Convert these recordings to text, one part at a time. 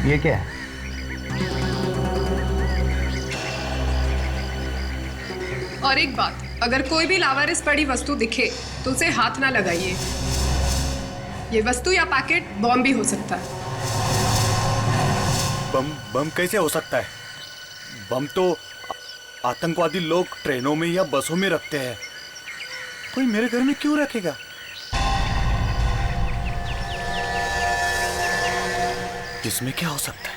ये क्या है? और एक बात, अगर कोई भी लावारिस पड़ी वस्तु दिखे तो उसे हाथ ना लगाइए। ये वस्तु या पैकेट बॉम्ब भी हो सकता है। बम कैसे हो सकता है? बम तो आतंकवादी लोग ट्रेनों में या बसों में रखते हैं। कोई मेरे घर में क्यों रखेगा? इसमें क्या हो सकता है?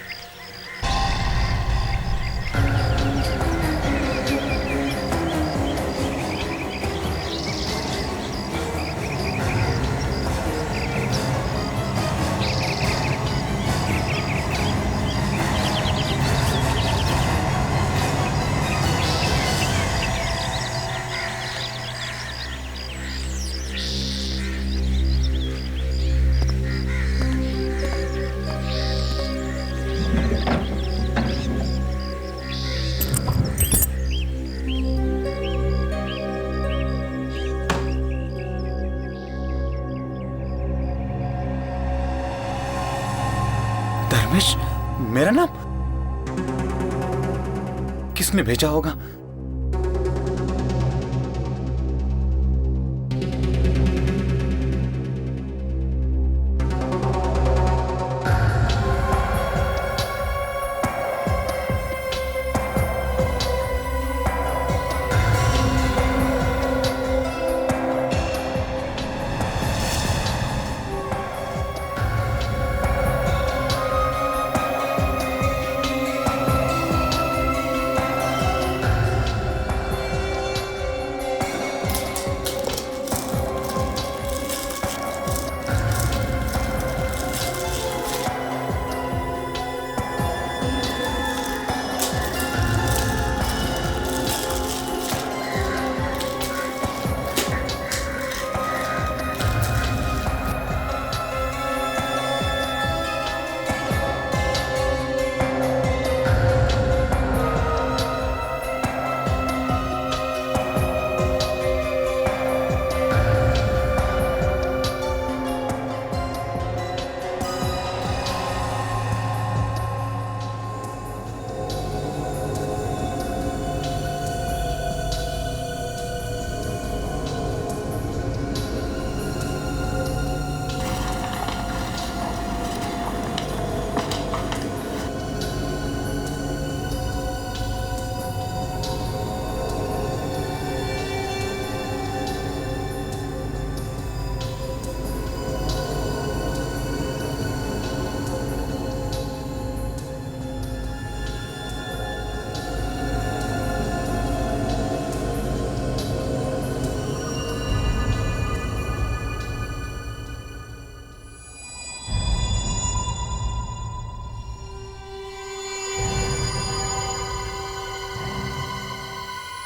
धर्मेश, मेरा नाम किसने भेजा होगा?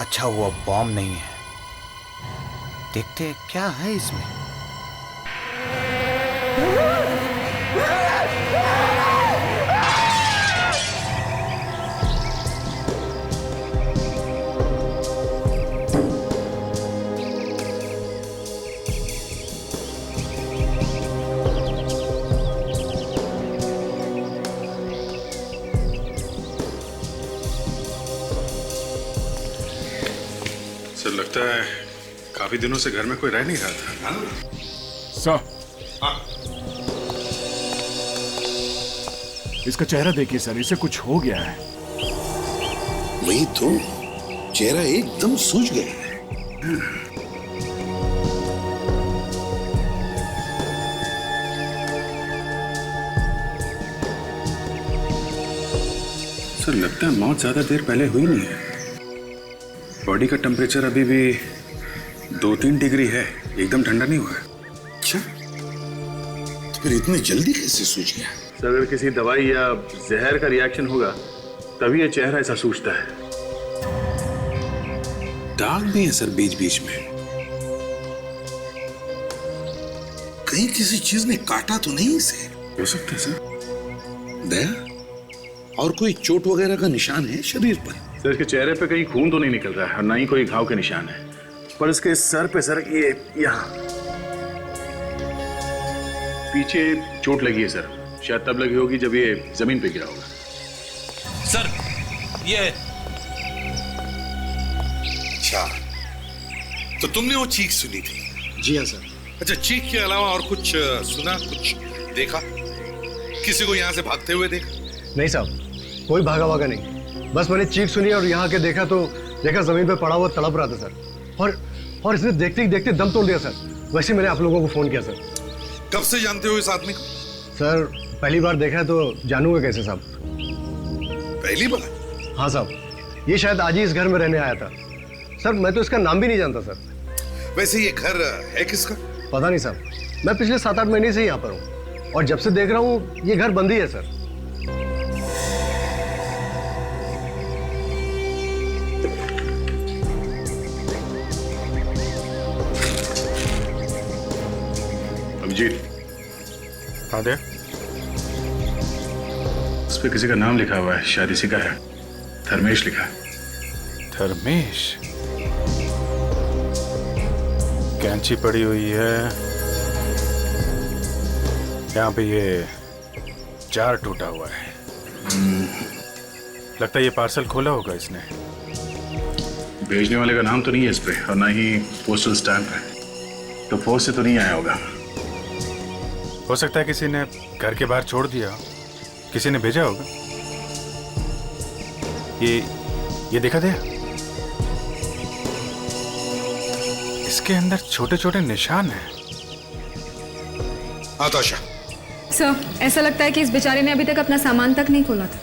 अच्छा हुआ बॉम्ब नहीं है। देखते हैं क्या है इसमें। सर लगता है काफी दिनों से घर में कोई रह नहीं रहा था। सर, इसका चेहरा देखिए सर, इसे कुछ हो गया है। वही तो, चेहरा एकदम सूज गया है। सर लगता है मौत ज्यादा देर पहले हुई नहीं है। बॉडी का टेम्परेचर अभी भी 2-3 डिग्री है, एकदम ठंडा नहीं हुआ है। अच्छा, तो फिर इतनी जल्दी कैसे सूझ गया? सर अगर किसी दवाई या जहर का रिएक्शन होगा तभी ये चेहरा ऐसा सूझता है। दाग भी है सर बीच बीच में। कहीं किसी चीज ने काटा तो नहीं इसे? हो सकता है सर। दया, और कोई चोट वगैरह का निशान है शरीर पर? सर इसके चेहरे पे कहीं खून तो नहीं निकल रहा है और ना ही कोई घाव के निशान है, पर इसके सर पे सर ये यहाँ पीछे चोट लगी है सर, शायद तब लगी होगी जब ये जमीन पे गिरा होगा। सर ये अच्छा, तो तुमने वो चीख सुनी थी? जी हाँ सर। अच्छा, चीख के अलावा और कुछ सुना, कुछ देखा? किसी को यहाँ से भागते हुए देखा? नहीं साहब, कोई भागा भागा नहीं। बस मैंने चीख सुनी और यहाँ के देखा तो देखा जमीन पे पड़ा हुआ तड़प रहा था सर। और इसने देखते ही देखते दम तोड़ दिया सर। वैसे मैंने आप लोगों को फोन किया सर। कब से जानते हो इस आदमी को? सर पहली बार देखा है तो जानूंगा कैसे साहब? पहली बार? हाँ साहब, ये शायद आज ही इस घर में रहने आया था सर। मैं तो इसका नाम भी नहीं जानता सर। वैसे ये घर है किसका? पता नहीं साहब, मैं पिछले 7-8 महीने से यहाँ पर हूँ और जब से देख रहा हूँ ये घर बंद ही है सर। अभिजीत, हाँ दे। उस पे किसी का नाम लिखा हुआ है, शायद इसी का है। धर्मेश लिखा है। धर्मेश? कैंची पड़ी हुई है यहाँ पे, ये जार टूटा हुआ है। लगता है ये पार्सल खोला होगा इसने। भेजने वाले का नाम तो नहीं है इस पे और ना ही पोस्टल स्टैंप है, तो पोस्ट से तो नहीं आया होगा। हो सकता है किसी ने घर के बाहर छोड़ दिया, किसी ने भेजा होगा। ये देखा दे, इसके अंदर छोटे छोटे निशान हैं। आताशा, सर, ऐसा लगता है कि इस बेचारे ने अभी तक अपना सामान तक नहीं खोला था।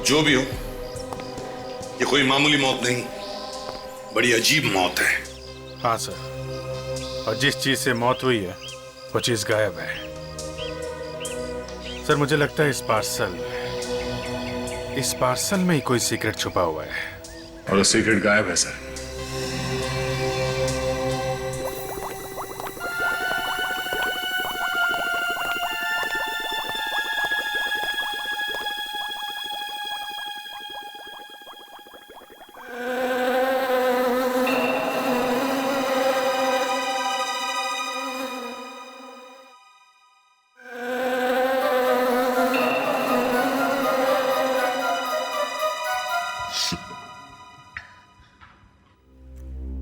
जो भी हो, ये कोई मामूली मौत नहीं, बड़ी अजीब मौत है। हाँ सर, और जिस चीज से मौत हुई है वो चीज गायब है। सर मुझे लगता है इस पार्सल में ही कोई सीक्रेट छुपा हुआ है। और वो सीक्रेट गायब है सर।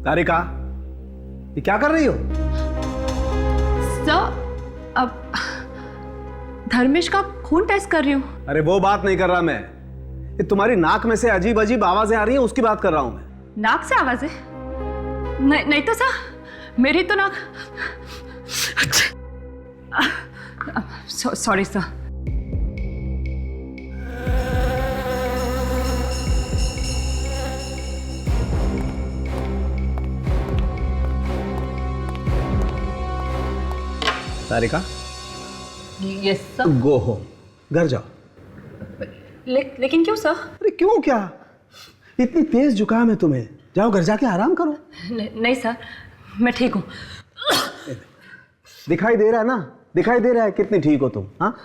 तारिका, ये क्या कर रही हो? सर, अब धर्मेश का खून टेस्ट कर रही हूँ। अरे वो बात नहीं कर रहा मैं, ये तुम्हारी नाक में से अजीब अजीब आवाजें आ रही हैं, उसकी बात कर रहा हूं मैं। नाक से आवाजें? नहीं तो सर, मेरी तो नाक। Sorry sir. Tarika, yes sir. Go home, घर जाओ। लेकिन क्यों सर? अरे क्यों क्या? इतनी तेज जुकाम है तुम्हें, जाओ घर जाके आराम करो। नहीं सर, मैं ठीक हूँ। दिखाई दे रहा है ना, दिखाई दे रहा है कितनी ठीक हो तुम। हाँ,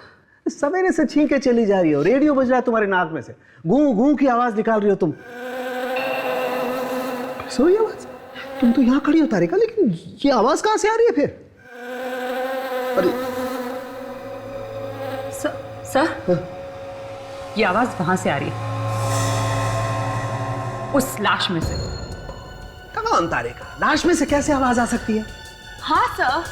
सवेरे से छींके चली जा रही हो, रेडियो बज रहा है तुम्हारी नाक में से, गूं गूं की आवाज निकाल रही हो तुम। सोई आवाज? तुम तो यहाँ खड़ी हो तारिका, लेकिन ये आवाज कहाँ से आ रही है फिर? अरे सर, ये आवाज वहां से आ रही है, उस लाश में से। कौन तारिका? लाश में से कैसे आवाज आ सकती है? हाँ सर।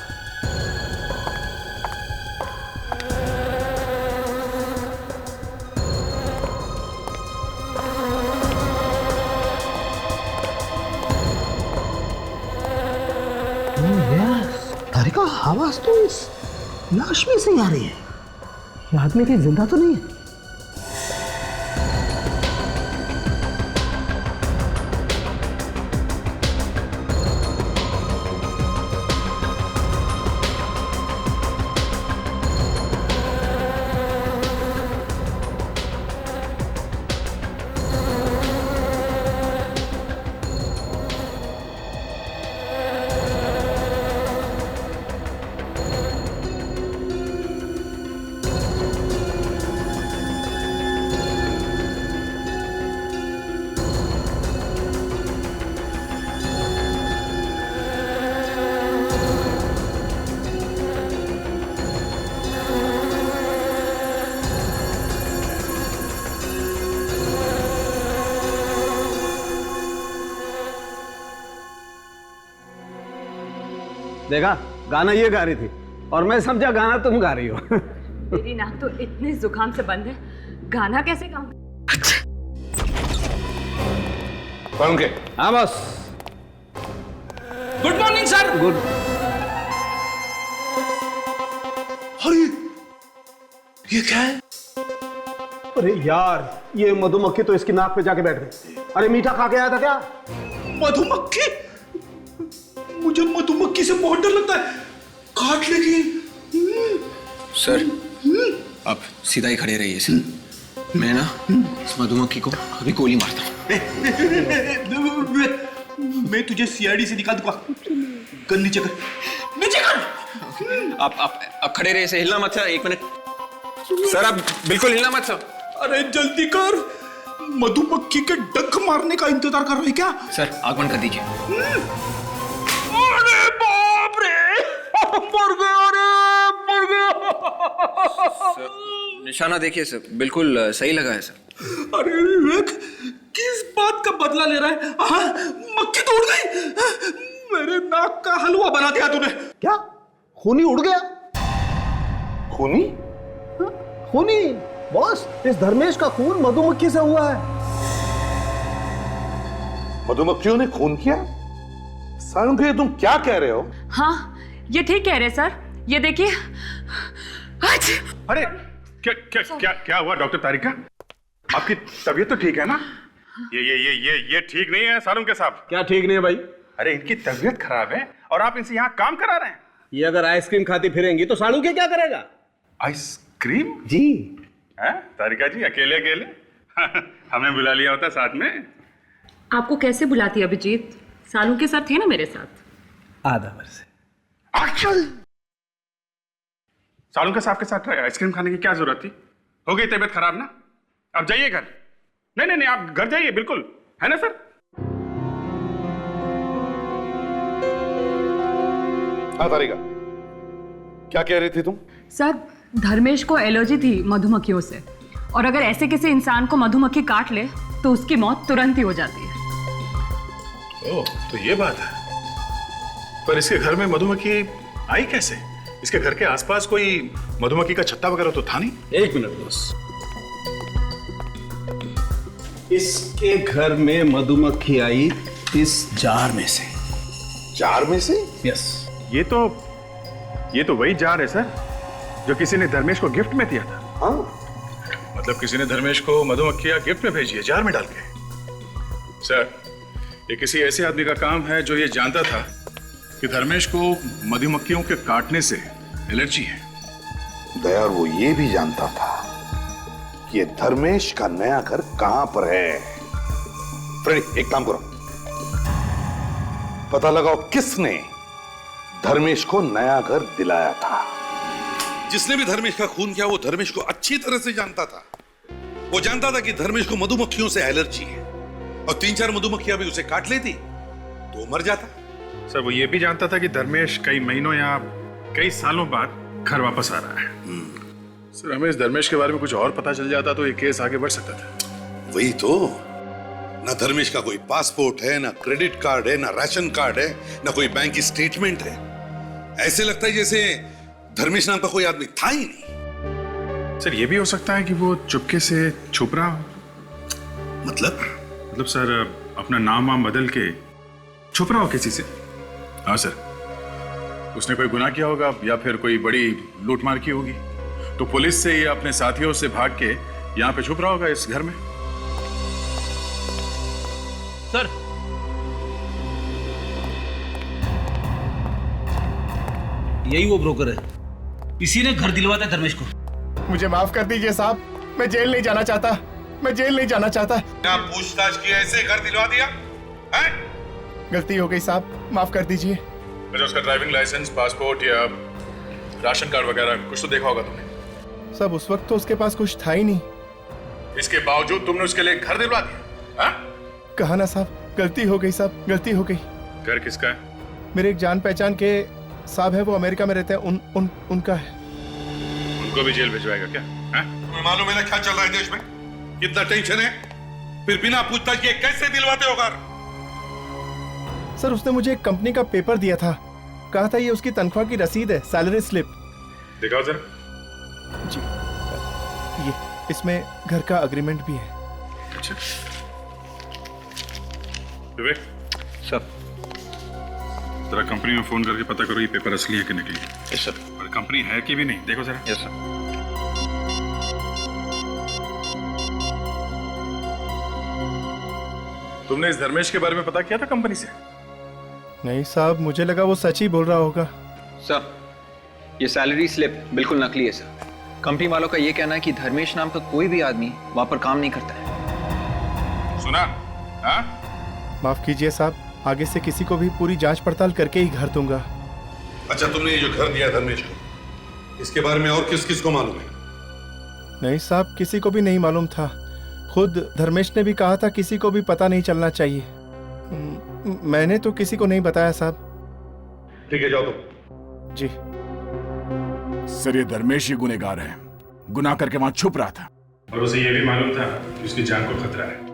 तारिका, आवाज तो इस लाश में से ही आ रही है। ये आदमी कहीं जिंदा तो नहीं है? देखा, गाना ये गा रही थी और मैं समझा गाना तुम गा रही हो। मेरी नाक तो इतने जुकाम से बंद है, गाना कैसे गाऊं? कौन के? हाँ बस। Good morning sir. गुड। अरे ये क्या है? अरे यार, ये मधुमक्खी तो इसकी नाक पे जाके बैठ गई। अरे मीठा खा के आया था क्या? मधुमक्खी? मुझे मधुमक्खी से बहुत डर लगता है, काट लेगी। सर आप सीधा ही खड़े रहिए सर। मैं ना इस मधुमक्खी को अभी गोली मारता हूँ। मैं तुझे सीआईडी से निकाल दूंगा। गन नीचे कर, नीचे कर। आप खड़े रहिए, से हिलना मत सर। 1 मिनट सर, आप बिल्कुल हिलना मत सर। अरे जल्दी कर, मधुमक्खी के डंक मारने का इंतजार कर रहा है क्या? सर आग बंद कर दीजिए। अरे बाप रे, मर गया रे, मर गया। निशाना देखिए सर, बिल्कुल सही लगा है सर। अरे विवेक, किस बात का बदला ले रहा है? हाँ, मक्खी तो उड़ गई। मेरे नाक का हलवा बना दिया तूने। क्या? खूनी उड़ गया? खूनी? खूनी बॉस, इस धर्मेश का खून मधुमक्खी से हुआ है। मधुमक्खियों ने खून किया? सालुंखे, तुम क्या कह रहे हो? हाँ, ये ठीक कह रहे सर। ये देखिए। अरे क्या क्या क्या क्या हुआ डॉक्टर तारिका? आपकी तबीयत तो ठीक है ना? ये ठीक नहीं है सालुंखे साहब। क्या ठीक नहीं है भाई? अरे इनकी तबीयत खराब है और आप इनसे यहाँ काम करा रहे हैं। ये अगर आइसक्रीम खाती फिरेंगी तो सालुंखे क्या करेगा? आइसक्रीम? जी। हैं तारिका जी, अकेले अकेले? हमें बुला लिया होता साथ में। आपको कैसे बुलाती अभिजीत? सालू के साथ थे ना मेरे साथ। आधा वर्ष। सालुंखे साहब के साथ आइसक्रीम खाने की क्या जरूरत थी? हो गई तबीयत खराब ना? अब जाइए घर। नहीं, आप घर जाइए, बिल्कुल, है ना सर? हाँ तारिका, क्या कह रही थी तुम? सर, धर्मेश को एलर्जी थी मधुमक्खियों से, और अगर ऐसे किसी इंसान को मधुमक्खी काट ले तो उसकी मौत तुरंत ही हो जाती है। ओह, तो ये बात है। पर इसके घर में मधुमक्खी आई कैसे? इसके घर के आसपास कोई मधुमक्खी का छत्ता वगैरह तो था नहीं? 1 मिनट बस। इसके घर में मधुमक्खी आई इस जार में से। जार में से? यस। ये तो वही जार है सर जो किसी ने धर्मेश को गिफ्ट में दिया था। हाँ, मतलब किसी ने धर्मेश को मधुमक्खियां गिफ्ट में भेजी है, जार में डाल के। सर, ये किसी ऐसे आदमी का काम है जो ये जानता था कि धर्मेश को मधुमक्खियों के काटने से एलर्जी है। दयार वो ये भी जानता था कि ये धर्मेश का नया घर कहां पर है। फ्रेंड, एक काम करो, पता लगाओ किसने धर्मेश को नया घर दिलाया था। जिसने भी धर्मेश का खून किया वो धर्मेश को अच्छी तरह से जानता था। वो जानता था कि धर्मेश को मधुमक्खियों से एलर्जी है और 3-4 मधुमक्खियां भी उसे काट लेती तो वो मर जाता। सर, वो ये भी जानता था कि धर्मेश कई महीनों या कई सालों बाद घर वापस आ रहा है। सर, हमें इस धर्मेश के बारे में कुछ और पता चल जाता तो ये केस आगे बढ़ सकता था। वही तो, ना धर्मेश का कोई पासपोर्ट है, ना क्रेडिट कार्ड है, ना राशन कार्ड है, ना कोई बैंक की स्टेटमेंट है। ऐसे लगता है जैसे धर्मेश नाम का कोई आदमी था ही नहीं। सर, ये भी हो सकता है कि वो चुपके से छुप रहा हो। मतलब सर, अपना नाम वाम बदल के छुप रहा हो किसी से। हाँ सर, उसने कोई गुनाह किया होगा या फिर कोई बड़ी लूटमार की होगी, तो पुलिस से या अपने साथियों से भाग के यहाँ पे छुप रहा होगा इस घर में। सर, यही वो ब्रोकर है, इसी ने घर दिलवाता है धर्मेश को। मुझे माफ कर दीजिए साहब, मैं जेल नहीं जाना चाहता, मैं जेल नहीं जाना चाहता। क्या पूछताछ की ऐसे घर दिलवा दिया है? गलती हो गई साहब, माफ कर दीजिए। अच्छा, उसका ड्राइविंग लाइसेंस, पासपोर्ट या राशन कार्ड वगैरह कुछ तो देखा होगा तुमने? सब उस वक्त तो उसके पास कुछ था ही नहीं। इसके बावजूद तुमने उसके लिए घर दिलवा दिया? हाँ? कहा ना साहब, गलती हो गई साहब, गलती हो गई। घर किसका है? मेरे एक जान पहचान के साहब है, वो अमेरिका में रहते हैं, उनका है। उनको भी जेल भिजवाएगा क्या? तुम्हें मालूम है ना क्या चल रहा है देश में? कितना टेंशन है, फिर बिना पूछताछ किए कैसे दिलवाते हो घर? सर, उसने मुझे एक कंपनी का पेपर दिया था, कहा था ये उसकी तनख्वाह की रसीद है, सैलरी स्लिप। दिखाओ जरा। जी, ये इसमें घर का अग्रीमेंट भी है। अच्छा विवेक सर। जरा कंपनी में फोन करके पता करो ये पेपर असली है कि नकली है। Yes sir. और कंपनी है कि भी नहीं, देखो जरा। Yes sir. तुमने इस धर्मेश के बारे में पता किया था कंपनी से? नहीं साहब, मुझे लगा वो सच ही बोल रहा होगा। सर ये सैलरी स्लिप बिल्कुल नकली है सर। कंपनी वालों का ये कहना है कि धर्मेश नाम का कोई भी आदमी वहां पर काम नहीं करता है। सुना? हाँ? माफ कीजिए साहब, आगे से किसी को भी पूरी जांच पड़ताल करके ही घर दूंगा। अच्छा, तुमने ये जो घर दिया धर्मेश को, इसके बारे में और किस किस को मालूम है? नहीं साहब, किसी को भी नहीं मालूम था। खुद धर्मेश ने भी कहा था किसी को भी पता नहीं चलना चाहिए। मैंने तो किसी को नहीं बताया साहब। ठीक है, जाओ तुम। जी सर, ये धर्मेश ही गुनहगार है। गुनाह करके वहां छुप रहा था और उसे यह भी मालूम था कि उसकी जान को खतरा है।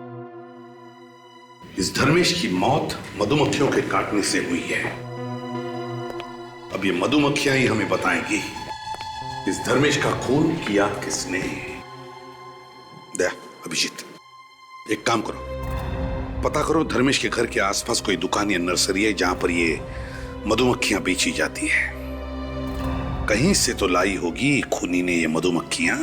इस धर्मेश की मौत मधुमक्खियों के काटने से हुई है। अब ये मधुमक्खियां ही हमें बताएंगी इस धर्मेश का खून किया किसने। दया, अभिजीत, एक काम करो, पता करो धर्मेश के घर के आसपास कोई दुकान या नर्सरी है जहां पर ये मधुमक्खियां बेची जाती है। कहीं से तो लाई होगी खूनी ने ये मधुमक्खियां।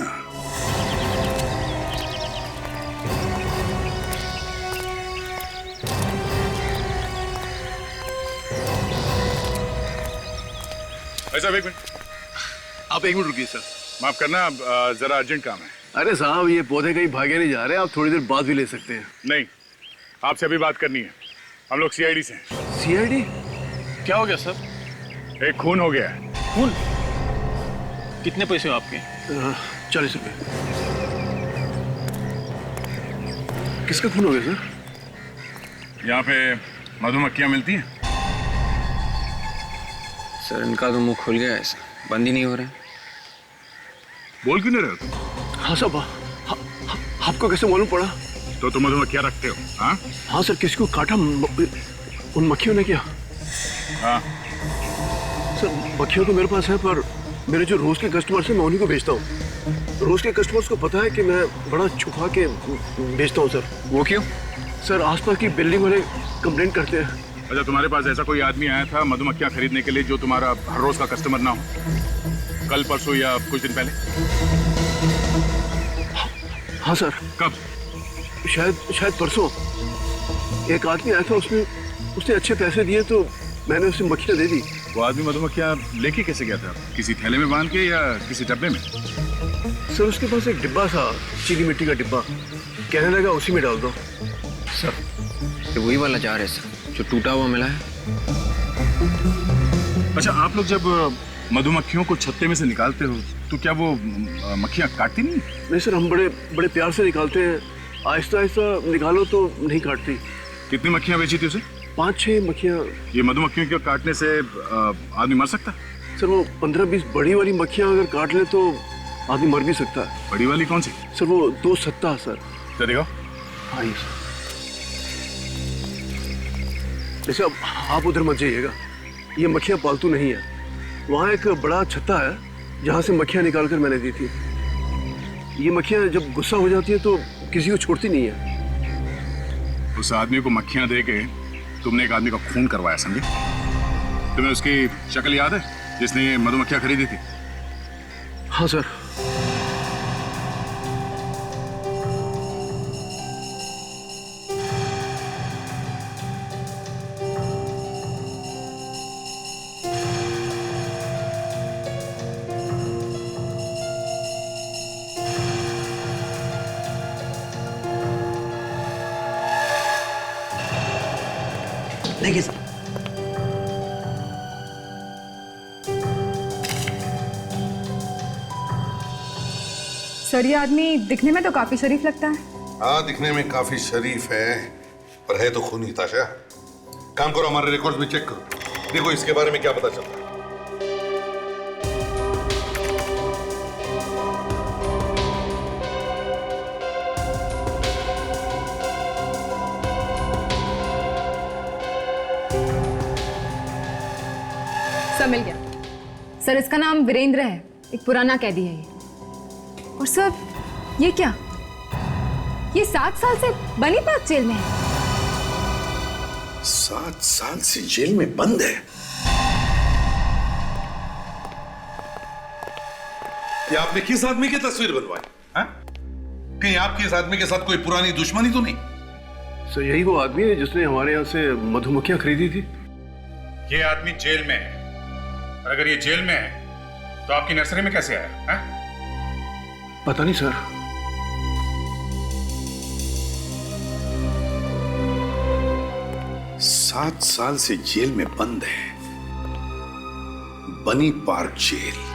ऐसा एक मिनट, आप एक मिनट रुकिए सर। माफ करना, जरा अर्जेंट काम है। अरे साहब, ये पौधे कहीं भागे नहीं जा रहे, आप थोड़ी देर बाद भी ले सकते हैं। नहीं, आपसे अभी बात करनी है। हम लोग सीआईडी से हैं। सीआईडी? क्या हो गया सर? एक खून हो गया है। खून? कितने पैसे हो आपके? 40 रुपए। किसका खून हो गया सर? यहाँ पे मधुमक्खियां मिलती हैं। सर इनका तो मुंह खुल गया है, सर बंद ही नहीं हो रहा है। बोल क्यों नहीं रहे हो? हाँ साहब, आपको कैसे मालूम पड़ा? तो तुम मधुमक्खियां रखते हो? हाँ हाँ सर, किसी को काटा उन मक्खियों ने क्या? हाँ सर मक्खियों तो मेरे पास है, पर मेरे जो रोज के कस्टमर्स हैं मैं उन्हीं को भेजता हूँ। रोज के कस्टमर्स को पता है कि मैं बड़ा छुपा के बेचता हूँ सर। वो क्यों? सर आसपास की बिल्डिंग वाले कंप्लेंट करते हैं। अच्छा, तुम्हारे पास ऐसा कोई आदमी आया था मधुमक्खियां खरीदने के लिए जो तुम्हारा हर रोज का कस्टमर ना हो? कल, परसों या कुछ दिन पहले? हाँ सर। कब? शायद परसों एक आदमी आया था, उसने अच्छे पैसे दिए तो मैंने उसे मक्खियाँ दे दी। वो आदमी मधुमक्खियां लेके कैसे गया था? किसी थैले में बांध के या किसी डब्बे में? सर उसके पास एक डिब्बा था, चीनी मिट्टी का डिब्बा, कहने लगा उसी में डाल दो। सर ये वही वाला जार है सर जो टूटा हुआ मिला है। अच्छा, आप लोग जब मधुमक्खियों को छत्ते में से निकालते हो तो क्या वो मक्खियां काटती नहीं? नहीं सर, हम बड़े प्यार से निकालते हैं। आहिस्ता आहिस्ता निकालो तो नहीं काटती। कितनी मक्खियां बेची थी उसे? 5-6 मक्खियाँ। ये मधुमक्खियों के काटने से आदमी मर सकता है? सर वो 15-20 बड़ी वाली मक्खियाँ अगर काट ले तो आदमी मर भी सकता है। बड़ी वाली कौन सी? सर वो 2 सत्ता सर। देखो। हाँ ये सर। जैसे अब आप उधर मत जाइएगा, ये मक्खियाँ पालतू नहीं है। वहाँ एक बड़ा छत्ता है जहाँ से मक्खियाँ निकाल कर मैंने दी थी। ये मक्खियाँ जब गुस्सा हो जाती है तो किसी को छोड़ती नहीं है। उस आदमी को मक्खियां दे के तुमने एक आदमी का खून करवाया, समझे? तुम्हें उसकी शक्ल याद है जिसने ये मधुमक्खियां खरीदी थी? हाँ सर। देखिए सर, सर ये आदमी दिखने में तो काफी शरीफ लगता है। हाँ, दिखने में काफी शरीफ है, पर है तो खूनी ताशा। काम करो, हमारे रिकॉर्ड्स में चेक करो, देखो इसके बारे में क्या पता चलता है। सर मिल गया। सर इसका नाम वीरेंद्र है, एक पुराना कैदी है ये। और सर ये क्या, ये 7 साल से बनी पार्क जेल में है। 7 साल से जेल में बंद है? ये आपने किस आदमी की तस्वीर बनवाई? हाँ? कहीं आपकी इस आदमी के साथ कोई पुरानी दुश्मनी तो नहीं? सर यही वो आदमी है जिसने हमारे यहाँ से मधुमक्खियां खरीदी थी। ये आदमी जेल में है, और अगर ये जेल में है तो आपकी नर्सरी में कैसे आया? हाँ? पता नहीं सर। सात साल से जेल में बंद है, बनी पार्क जेल।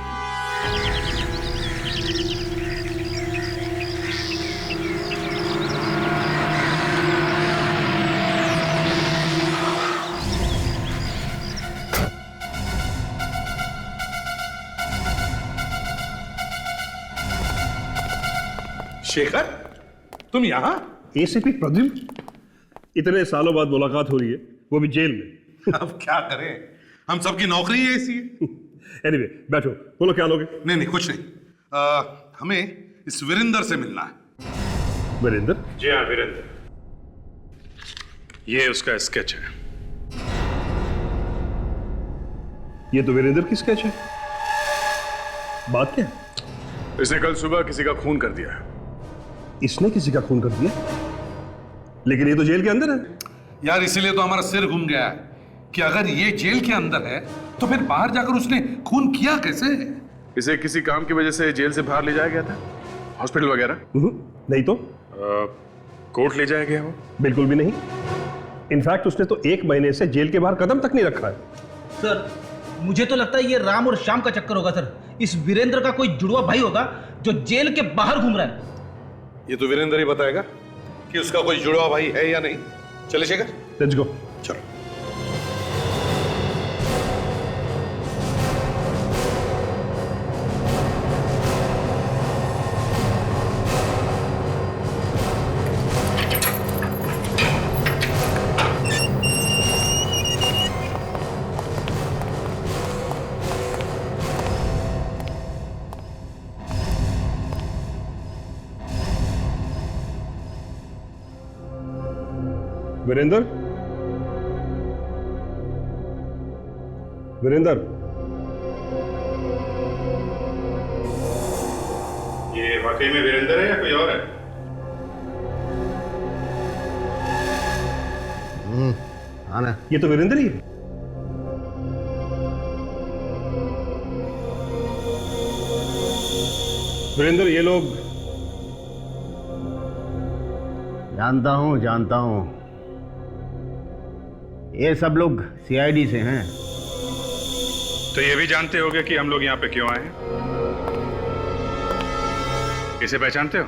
शेखर, तुम यहां? एसीपी प्रद्युम्न, इतने सालों बाद मुलाकात हो रही है, वो भी जेल में। अब क्या करें, हम सबकी नौकरी ही ऐसी है। एनीवे, बैठो, बोलो क्या लोगे? नहीं कुछ नहीं। हमें इस वीरेंद्र से मिलना है। वीरेंद्र? जी हाँ, वीरेंद्र। ये उसका स्केच है। ये तो वीरेंद्र की स्केच है। बात क्या है? इसने कल सुबह किसी का खून कर दिया है। इसने किसी का खून कर दिया? लेकिन ये तो जेल के अंदर है। यार इसीलिए तो हमारा सिर घूम गया है कि अगर ये जेल के अंदर है तो फिर बाहर जाकर उसने खून किया कैसे? इसे किसी काम की वजह से जेल से बाहर ले जाया गया था, हॉस्पिटल वगैरह? नहीं तो कोर्ट ले जाया गया वो? बिल्कुल भी नहीं। इनफैक्ट उसने तो 1 महीने से जेल के बाहर कदम तक नहीं रखा है। सर मुझे तो लगता है ये राम और श्याम का चक्कर होगा सर। इस वीरेंद्र का कोई जुड़वा भाई होगा जो जेल के बाहर घूम रहा है। ये तो वीरेंद्र ही बताएगा कि उसका कोई जुड़वा भाई है या नहीं। चले शेखर, लेट्स गो। चलो। वीरेंद्र? वीरेंद्र? ये वाकई में वीरेंद्र है या कोई और है? आना। ये तो वीरेंद्र ही है। वीरेंद्र, ये लोग? जानता हूं। ये सब लोग सीआईडी से हैं। तो ये भी जानते होगे कि हम लोग यहाँ पे क्यों आए हैं? इसे पहचानते हो?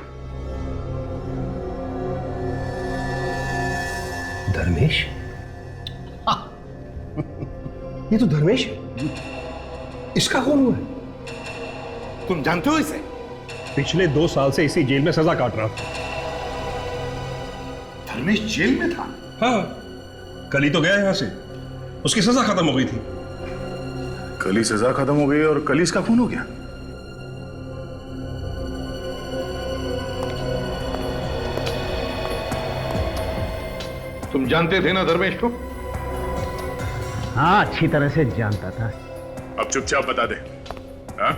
धर्मेश? ये तो धर्मेश है। इसका कौन हुआ है? तुम जानते हो इसे? पिछले 2 साल से इसी जेल में सजा काट रहा था। धर्मेश जेल में था? हाँ, कल ही तो गया यहां से। उसकी सजा खत्म हो गई थी। कल ही सजा खत्म हो गई और कल ही इसका खून हो गया? तुम जानते थे ना धर्मेश को? हाँ, अच्छी तरह से जानता था। अब चुपचाप बता दे। हाँ?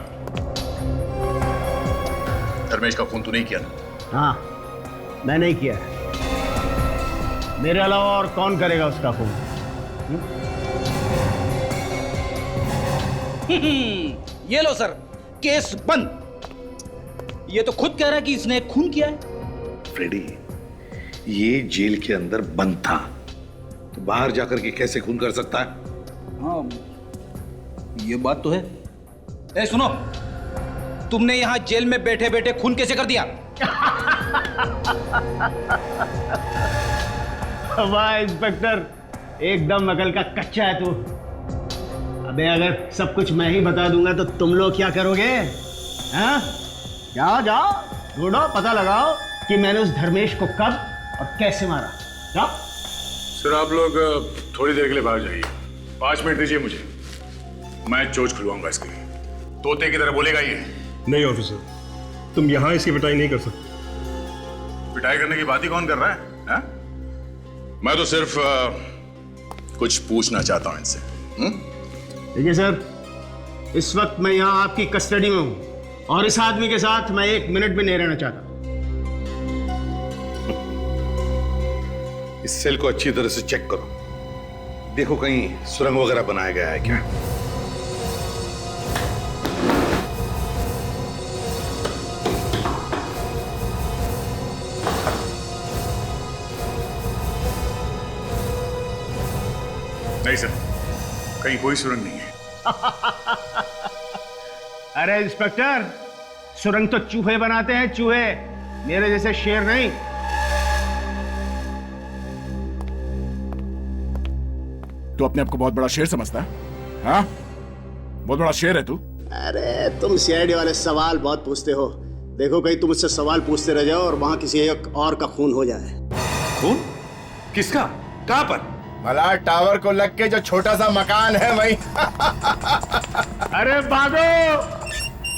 धर्मेश का खून तू नहीं किया ना? हाँ, मैं नहीं किया। मेरे अलावा और कौन करेगा उसका खून? ये लो सर, केस बंद। ये तो खुद कह रहा है कि इसने खून किया है। फ्रेडी, ये जेल के अंदर बंद था, तो बाहर जाकर के कैसे खून कर सकता है? हाँ, ये बात तो है। ए सुनो, तुमने यहां जेल में बैठे बैठे खून कैसे कर दिया? वाह इंस्पेक्टर, एकदम अकल का कच्चा है तू। अबे अगर सब कुछ मैं ही बता दूंगा तो तुम लोग क्या करोगे? हाँ? जाओ ढूंढो, पता लगाओ कि मैंने उस धर्मेश को कब और कैसे मारा। जाओ। सर आप लोग थोड़ी देर के लिए बाहर जाइए, 5 मिनट दीजिए मुझे। मैं चोच खुलवाऊंगा इसकी। तोते की तरह बोलेगा ये। नहीं ऑफिसर, तुम यहाँ इसकी पिटाई नहीं कर सकते। पिटाई करने की बात ही कौन कर रहा है? मैं तो सिर्फ कुछ पूछना चाहता हूं इनसे। देखिए सर, इस वक्त मैं यहाँ आपकी कस्टडी में हूँ और इस आदमी के साथ मैं 1 मिनट भी नहीं रहना चाहता। इस सेल को अच्छी तरह से चेक करो, देखो कहीं सुरंग वगैरह बनाया गया है क्या। नहीं सर, कहीं कोई सुरंग नहीं है। अरे इंस्पेक्टर, सुरंग तो चूहे बनाते हैं, चूहे, मेरे जैसे शेर नहीं। तू अपने आप को बहुत बड़ा शेर समझता है? हाँ, बहुत बड़ा शेर है तू। अरे तुम सीआईडी वाले सवाल बहुत पूछते हो। देखो कहीं तुम मुझसे सवाल पूछते रह जाओ और वहां किसी एक और का खून हो जाए। खून? किसका? कहां पर? मलार टावर को लग के जो छोटा सा मकान है वही। अरे भागो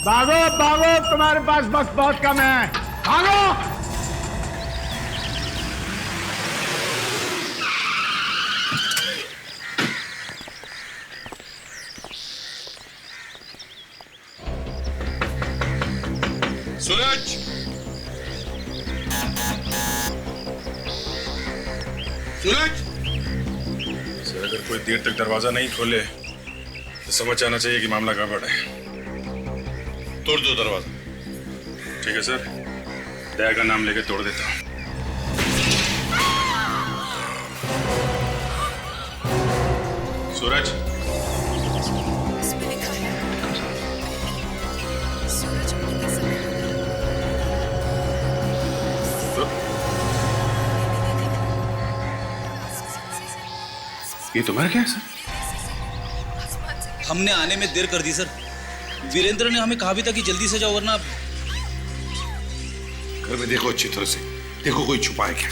भागो भागो, तुम्हारे पास वक्त बहुत कम है, भागो। सूरज, सूरज। सर अगर कोई देर तक दरवाजा नहीं खोले तो समझ आना चाहिए कि मामला गड़बड़ है। तोड़ दो दरवाजा। ठीक है सर, दया का नाम लेके तोड़ देता हूँ। सूरज, ये तुम्हारा क्या है सर? हमने आने में देर कर दी सर। वीरेंद्र ने हमें कहा भी था कि जल्दी से जाओ वरना। घर में देखो अच्छी तरह से, देखो कोई छुपा है क्या।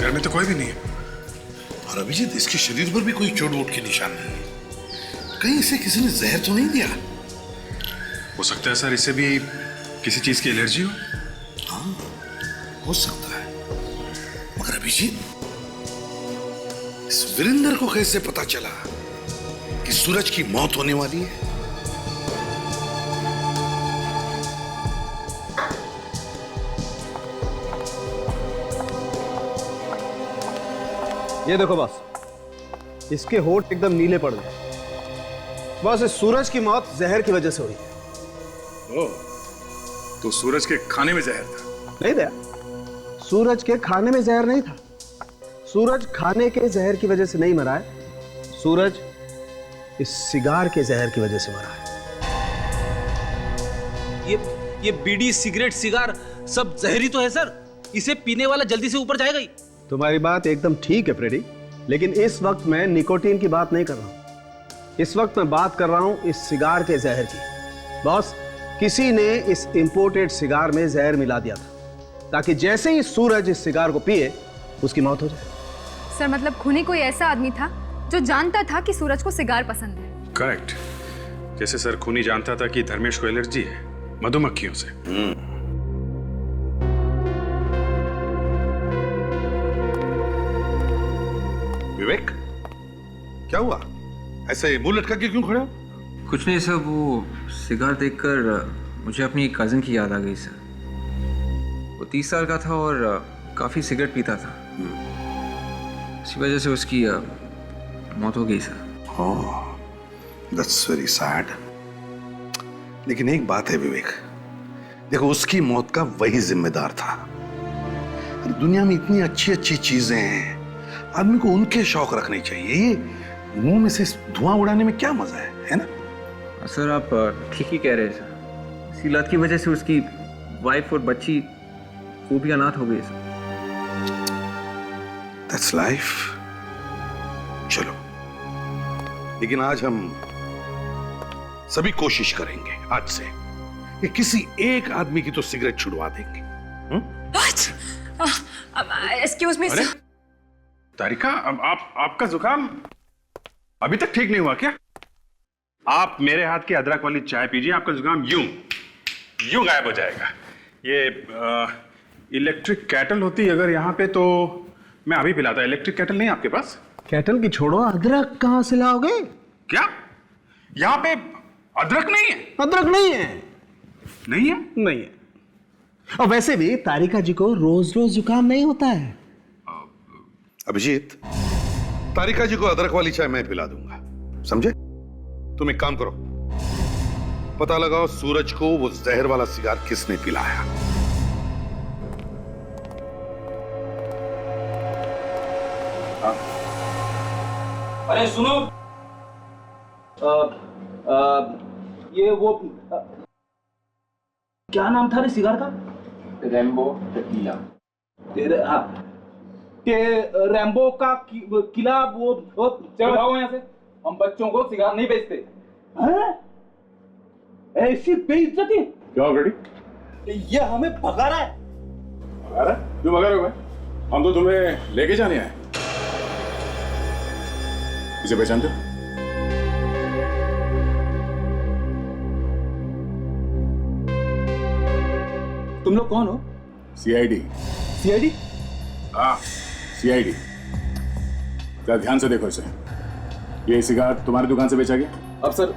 घर में तो कोई भी नहीं है। और अभिजीत, इसके शरीर पर भी कोई चोट वोट के निशान नहीं है। कहीं इसे किसी ने जहर तो नहीं दिया? हो सकता है सर इसे भी किसी चीज की एलर्जी हो। हाँ, हो सकता है। मगर अभिजीत, इस वीरेंद्र को कैसे पता चला कि सूरज की मौत होने वाली है? ये देखो बॉस, इसके होंठ एकदम नीले पड़ गए। बॉस, इस सूरज की मौत जहर की वजह से हुई है। ओह, तो सूरज के खाने में जहर था? नहीं दया, सूरज के खाने में जहर नहीं था। सूरज खाने के जहर की वजह से नहीं मरा है, सूरज इस सिगार के जहर की वजह से मरा है। ये बीड़ी, सिगरेट, सिगार सब जहरी तो है सर। इसे पीने वाला जल्दी से ऊपर जाएगा ही। तुम्हारी बात एकदम ठीक है फ्रेडी, लेकिन इस वक्त मैं निकोटीन की बात नहीं कर रहा हूं। इस वक्त मैं बात कर रहा हूं इस सिगार के जहर की। बॉस, किसी ने इस इंपोर्टेड सिगार में जहर मिला दिया था ताकि जैसे ही सूरज इस सिगार को पिए उसकी मौत हो जाए। सर, मतलब खूनी कोई ऐसा आदमी था जो जानता था कि सूरज को सिगार पसंद है। करेक्ट। जैसे सर खूनी जानता था कि धर्मेश को एलर्जी है मधुमक्खियों से। विवेक, क्या हुआ? ऐसे मुंह लटका के क्यों खड़े हो? कुछ नहीं सर, वो सिगार देखकर मुझे अपनी कजिन की याद आ गई सर। वो 30 साल का था और काफी सिगरेट पीता था। इसी वजह से उसकी मौत हो गई sir. Oh, that's very sad. लेकिन एक बात है विवेक, देखो उसकी मौत का वही जिम्मेदार था। दुनिया में इतनी अच्छी अच्छी चीजें हैं, आदमी को उनके शौक रखने चाहिए। मुंह में से धुआं उड़ाने में क्या मजा है ना? सर आप ठीक ही कह रहे हैं सर। इसी लत की वजह से उसकी वाइफ और बच्ची वो भी अनाथ हो गई सर। That's life. चलो, लेकिन आज हम सभी कोशिश करेंगे आज से कि किसी एक आदमी की तो सिगरेट छुड़वा देंगे। एक्सक्यूज मी अरे तारिका, आपका जुकाम अभी तक ठीक नहीं हुआ क्या? आप मेरे हाथ की अदरक वाली चाय पीजिए, आपका जुकाम यूं गायब हो जाएगा। ये इलेक्ट्रिक कैटल होती अगर यहाँ पे तो मैं अभी पिलाता। इलेक्ट्रिक कैटल नहीं आपके पास? कैटल की छोड़ो, अदरक कहाँ से लाओगे? क्या यहाँ पे अदरक नहीं है? अदरक नहीं है। नहीं है? नहीं है। और वैसे भी तारिका जी को रोज रोज जुकाम नहीं होता है। अभिजीत, तारिका जी को अदरक वाली चाय मैं पिला दूंगा, समझे? तुम एक काम करो, पता लगाओ सूरज को वो जहर वाला सिगार किसने पिलाया। अरे सुनो, ये वो क्या नाम था रे सिगार का? रैम्बो टीला। हाँ, रैम्बो का किला वो चढ़ाओ यहाँ से। हम बच्चों को सिगार नहीं बेचते। हैं? ऐसी बेइज्जती? क्या ऑलरेडी? ये हमें भगा रहा है। भगा रहा है? क्यों भगा रहे हो भाई? हम तो तुम्हें लेके जाने आए। इसे पहचानते हो? तुम लोग कौन हो? सीआईडी। सीआईडी? हाँ, सीआईडी। जरा ध्यान से देखो इसे। ये सिगार तुम्हारी दुकान से बेचा गया? अब सर,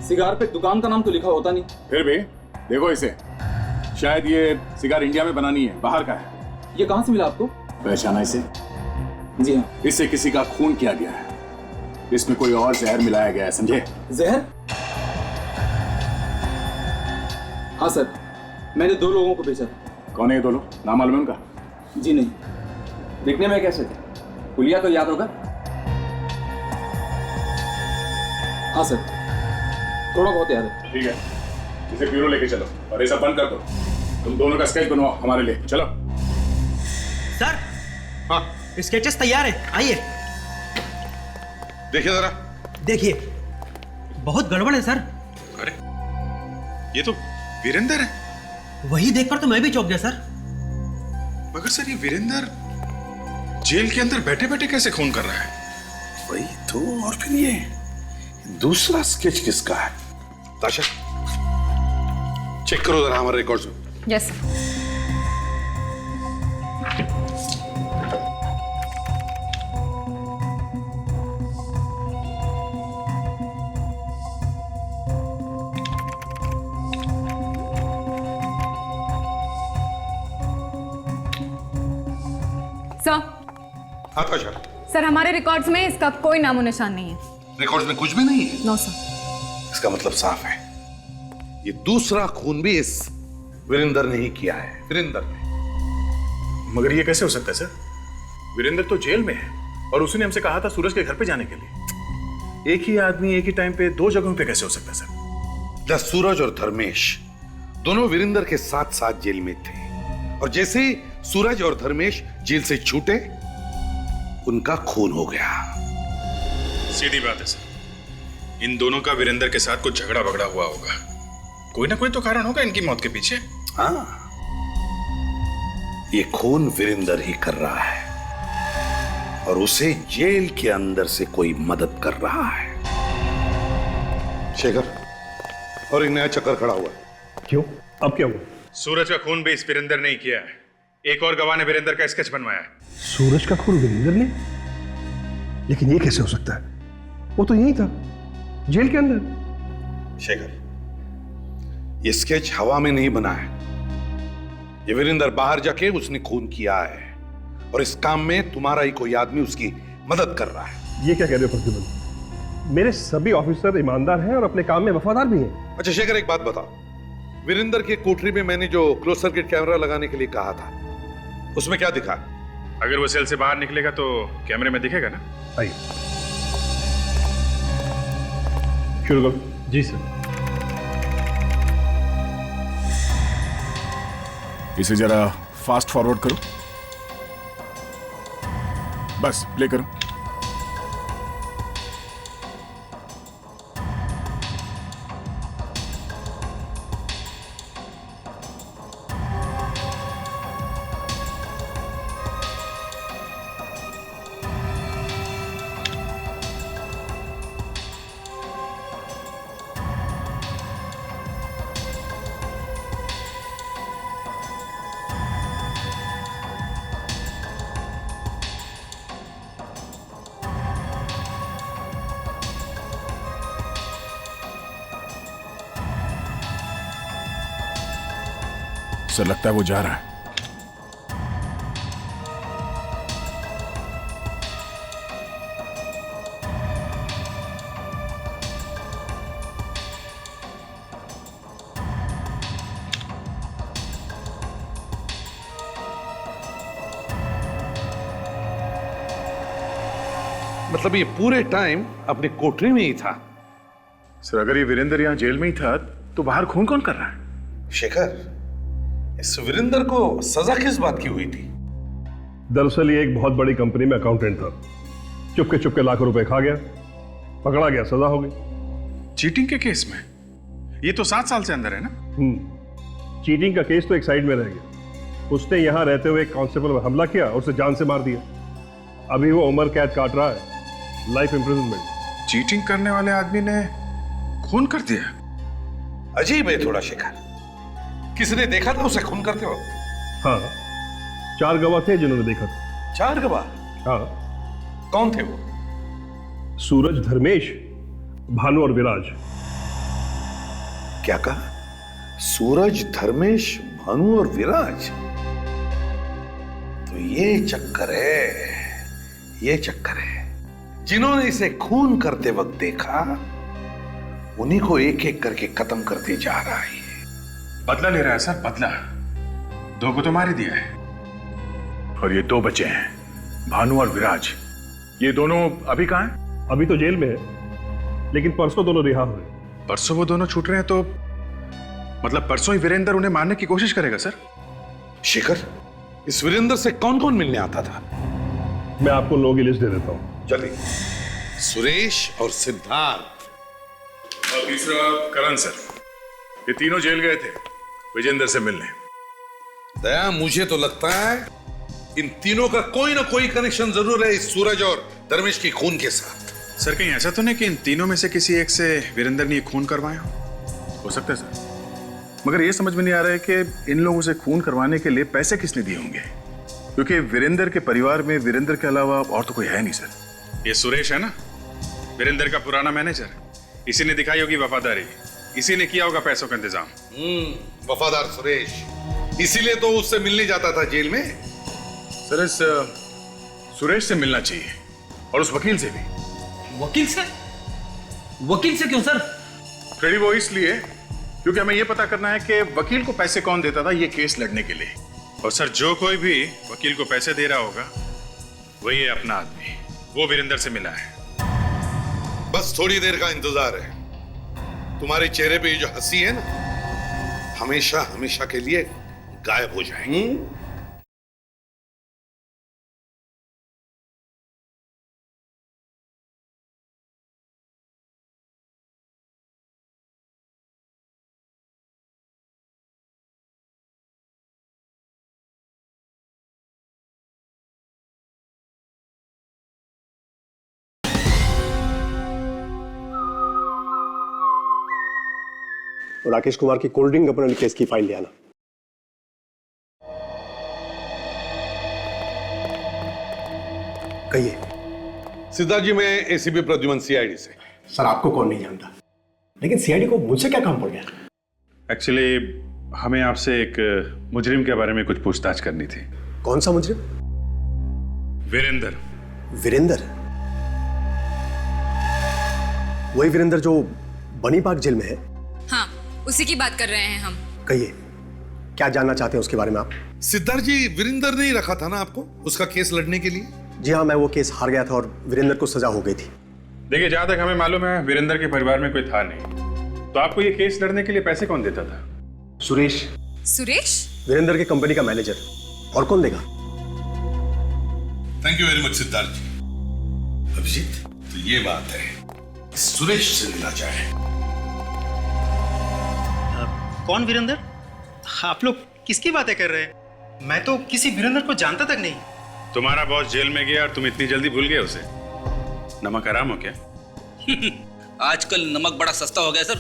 सिगार पे दुकान का नाम तो लिखा होता नहीं। फिर भी देखो इसे, शायद ये सिगार इंडिया में बनानी है, बाहर का है। ये कहाँ से मिला आपको? पहचाना इसे? जी हाँ। इससे किसी का खून किया गया है। इसमें कोई और जहर मिलाया गया है, समझे? जहर? हाँ सर, मैंने 2 लोगों को बेचा। कौन है ये 2 लोग? नाम मालूम है उनका? जी नहीं। दिखने में कैसे थे? पुलिया तो याद होगा? हाँ सर, थोड़ा बहुत याद है। ठीक है, इसे ब्यूरो लेके चलो और ये सब बंद कर दो। तुम दोनों का स्केच बनवाओ हमारे लिए, चलो। सर, हाँ, स्केचेस तैयार है, आइए देखिए जरा। देखिए, बहुत गड़बड़ है सर। अरे ये तो वीरेंद्र है। वही देखकर तो मैं भी चौंक गया सर। मगर सर, ये वीरेंद्र जेल के अंदर बैठे बैठे कैसे खून कर रहा है? वही तो। और फिर ये दूसरा स्केच किसका है? ताशा, चेक करो जरा हमारे रिकॉर्ड्स में। यस। सर। हाँ ताशा, सर, हमारे रिकॉर्ड्स में इसका कोई नामो निशान नहीं है। रिकॉर्ड्स में कुछ भी नहीं है? No sir. इसका मतलब साफ है, ये दूसरा खून भी इस वीरेंद्र ने ही किया है। वीरेंद्र ने। मगर ये कैसे हो सकता है सर? वीरेंद्र तो जेल में है और उसने हमसे कहा था सूरज के घर पे जाने के लिए। एक ही आदमी एक ही टाइम पे 2 जगहों पे कैसे हो सकता है सर? जब सूरज और धर्मेश दोनों वीरेंद्र के साथ साथ जेल में थे और जैसे ही सूरज और धर्मेश जेल से छूटे, उनका खून हो गया। सीधी बात है सर, इन दोनों का वीरेंद्र के साथ कुछ झगड़ा बगड़ा हुआ होगा। कोई ना कोई तो कारण होगा इनकी मौत के पीछे। हाँ, ये खून वीरेंद्र ही कर रहा है और उसे जेल के अंदर से कोई मदद कर रहा है। शेखर, और एक नया चक्कर खड़ा हुआ है। क्यों? अब क्या हुआ? सूरज का खून भी इस वीरेंद्र ने ही किया है। एक और गवाह ने वीरेंद्र का स्केच बनवाया है। सूरज का खून वीरेंद्र ने? लेकिन ये कैसे हो सकता है? वो तो यही था, जेल के अंदर। शेखर, ये स्केच हवा में नहीं बना है। ये वीरेंद्र बाहर जाके उसने खून किया है और इस काम में तुम्हारा ही कोई आदमी उसकी मदद कर रहा है। ये क्या कह रहे हो प्रतिबल? मेरे सभी ऑफिसर ईमानदार हैं और अपने काम में वफादार भी हैं। अच्छा शेखर, एक बात बताओ, वीरेंद्र के कोठरी में मैंने जो क्लोज सर्किट कैमरा लगाने के लिए कहा था, उसमें क्या दिखा? अगर वो सेल से बाहर निकलेगा तो कैमरे में दिखेगा ना? आइए। शुरू करो। जी सर। इसे जरा फास्ट फॉरवर्ड करो। बस प्ले करो। सर लगता है वो जा रहा है। मतलब ये पूरे टाइम अपने कोठरी में ही था? सर अगर ये वीरेंद्र यहाँ जेल में ही था तो बाहर खून कौन कर रहा है? शेखर, इस वीरेंद्र को सजा किस बात की हुई थी? दरअसल ये एक बहुत बड़ी कंपनी में अकाउंटेंट था। चुपके चुपके लाखों रुपए खा गया, पकड़ा गया, सजा हो गई। चीटिंग के केस में? ये तो 7 साल से अंदर है ना? चीटिंग का केस तो एक साइड में रह गया। उसने यहां रहते हुए एक कांस्टेबल पर हमला किया और उसे जान से मार दिया। अभी वो उम्र कैद काट रहा है, लाइफ इंप्रिजनमेंट। चीटिंग करने वाले आदमी ने खून कर दिया? अजीब है थोड़ा शेखर। किसने देखा था उसे खून करते वक्त? हाँ, 4 गवाह थे जिन्होंने देखा था। 4 गवाह? हाँ। कौन थे वो? सूरज, धर्मेश, भानु और विराज। क्या कहा? सूरज, धर्मेश, भानु और विराज? तो ये चक्कर है, ये चक्कर है। जिन्होंने इसे खून करते वक्त देखा उन्हीं को एक एक करके खत्म करते जा रहा है। बदला ले रहा है सर, बदला। 2 को तो मार ही दिया है और ये 2 बचे हैं, भानु और विराज। ये दोनों अभी कहां हैं? अभी तो जेल में है, लेकिन परसों दोनों रिहा हुए। परसों वो दोनों छूट रहे हैं तो मतलब परसों ही वीरेंद्र उन्हें मारने की कोशिश करेगा सर? शेखर, इस वीरेंद्र से कौन कौन मिलने आता था? मैं आपको लोगों की लिस्ट दे देता हूं। चलिए। सुरेश और सिद्धार्थ और तीसरा करण सर। ये तीनों जेल गए थे विजेंद्र से मिलने। दया, मुझे तो लगता है इन तीनों का कोई ना कोई कनेक्शन जरूर है इस सूरज और धर्मेश की खून के साथ। सर कहीं ऐसा तो नहीं कि इन तीनों में से किसी एक से वीरेंद्र ने खून करवाया हो सकता है सर, मगर ये समझ में नहीं आ रहा है कि इन लोगों से खून करवाने के लिए पैसे किसने दिए होंगे, क्योंकि वीरेंद्र के परिवार में वीरेंद्र के अलावा और तो कोई है नहीं सर। ये सुरेश है ना, वीरेंद्र का पुराना मैनेजर, इसी ने दिखाई होगी वफादारी, इसी ने किया होगा पैसों का इंतजाम। वफादार सुरेश, इसीलिए तो उससे मिलने जाता था जेल में। सर इस सुरेश से मिलना चाहिए और उस वकील से भी। वकील से? वकील से क्यों सर? फ्रेडी, वो इसलिए क्योंकि हमें यह पता करना है कि वकील को पैसे कौन देता था ये केस लड़ने के लिए। और सर जो कोई भी वकील को पैसे दे रहा होगा वही है अपना आदमी, वो वीरेंद्र से मिला है। बस थोड़ी देर का इंतजार है। तुम्हारे चेहरे पे ये जो हंसी है ना, हमेशा हमेशा के लिए गायब हो जाएगी। और राकेश कुमार की कोल्ड ड्रिंक अपने केस की फाइल ले आना। कहिए। सिद्धार्थ जी, मैं एसीपी प्रद्युमन, सीआईडी से। सर आपको कौन नहीं जानता, लेकिन सीआईडी को मुझसे क्या काम पड़ गया? एक्चुअली हमें आपसे एक मुजरिम के बारे में कुछ पूछताछ करनी थी। कौन सा मुजरिम? वीरेंद्र। वीरेंद्र? वही वीरेंद्र जो बनी पार्क जेल में है? हाँ, उसी की बात कर रहे हैं हम। कहिए, क्या जानना चाहते हैं उसके बारे में आप? सिद्धार्थ जी, वीरेंद्र ने ही रखा था ना आपको उसका केस लड़ने के लिए? जी हाँ, मैं वो केस हार गया था और वीरेंद्र को सजा हो गई थी। देखिए, जहां तक हमें मालूम है वीरेंद्र के परिवार में कोई था नहीं, तो आपको ये केस लड़ने के लिए पैसे कौन देता था? सुरेश। सुरेश? वीरेंद्र की कंपनी का मैनेजर। और कौन देगा? Thank you very much Siddharth ji. Abhijeet, तो ये बात है, सुरेश से मिलना चाहे। कौन वीरेंद्र? आप लोग किसकी बातें कर रहे हैं? मैं तो किसी वीरेंद्र को जानता तक नहीं। तुम्हारा बॉस जेल में गया और तुम इतनी जल्दी भूल गए उसे? नमक हराम हो क्या? आजकल नमक बड़ा सस्ता हो गया सर।